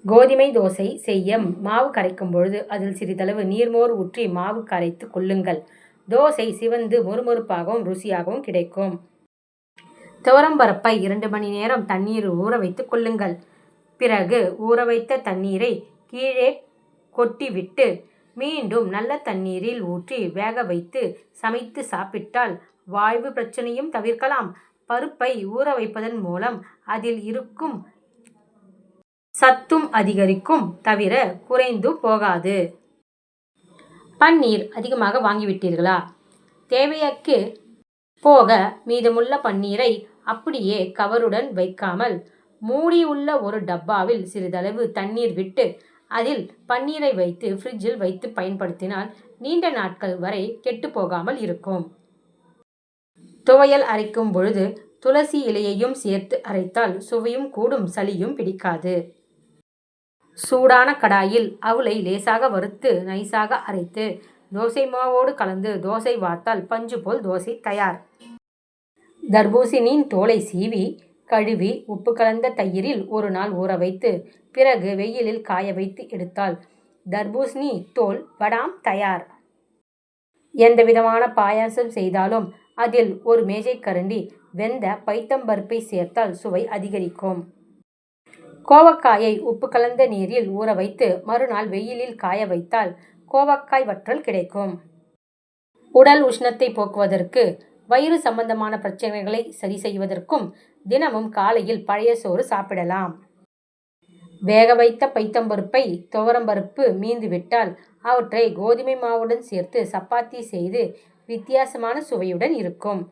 கோதுமை தோசை செய்ய மாவு கரைக்கும் பொழுது அதில் சிறிதளவு நீர்மோர் ஊற்றி மாவு கரைத்து கொள்ளுங்கள். தோசை சிவந்து மொறுமொறுப்பாகவும் ருசியாகவும் கிடைக்கும். துவரம்பருப்பை 2 மணி நேரம் தண்ணீரில் ஊற வைத்து கொள்ளுங்கள். பிறகு ஊற வைத்த தண்ணீரை கீழே கொட்டிவிட்டு மீண்டும் நல்ல தண்ணீரில் ஊற்றி வேக வைத்து சமைத்து சாப்பிட்டால் வாய்வு பிரச்சனையும் தவிர்க்கலாம். பருப்பை ஊற வைப்பதன் மூலம் அதில் இருக்கும் சத்தும் அதிகரிக்கும் தவிர குறைந்து போகாது. பன்னீர் அதிகமாக வாங்கிவிட்டீர்களா? தேவைக்கு போக மீதமுள்ள பன்னீரை அப்படியே கவருடன் வைக்காமல் மூடியுள்ள ஒரு டப்பாவில் சிறிதளவு தண்ணீர் விட்டு அதில் பன்னீரை வைத்து ஃப்ரிட்ஜில் வைத்து பயன்படுத்தினால் நீண்ட நாட்கள் வரை கெட்டு போகாமல் இருக்கும். துவையல் அரைக்கும் பொழுது துளசி இலையையும் சேர்த்து அரைத்தால் சுவையும் கூடும், சளியும் பிடிக்காது. சூடான கடாயில் அவலை லேசாக வறுத்து நைசாக அரைத்து தோசை மாவோடு கலந்து தோசை வார்த்தால் பஞ்சு போல் தோசை தயார். தர்பூசணியின் தோலை சீவி கழுவி உப்பு கலந்த தயிரில் ஒரு நாள் ஊற வைத்து பிறகு வெயிலில் காய வைத்து எடுத்தால் தர்பூசணி தோல் வடாம் தயார். எந்த விதமான பாயாசம் செய்தாலும் அதில் ஒரு மேஜைக்கரண்டி வெந்த பைத்தம்பருப்பை சேர்த்தால் சுவை அதிகரிக்கும். கோவக்காயை உப்பு கலந்த நீரில் ஊற வைத்து மறுநாள் வெயிலில் காய வைத்தால் கோவக்காய் வற்றல் கிடைக்கும். உடல் உஷ்ணத்தை போக்குவதற்கு, வயிறு சம்பந்தமான பிரச்சனைகளை சரி செய்வதற்கும் தினமும் காலையில் பழைய சோறு சாப்பிடலாம். வேக வைத்த பைத்தம்பருப்பை துவரம்பருப்பு மீந்துவிட்டால் அவற்றை கோதுமை மாவுடன் சேர்த்து சப்பாத்தி செய்து வித்தியாசமான சுவையுடன் இருக்கும்.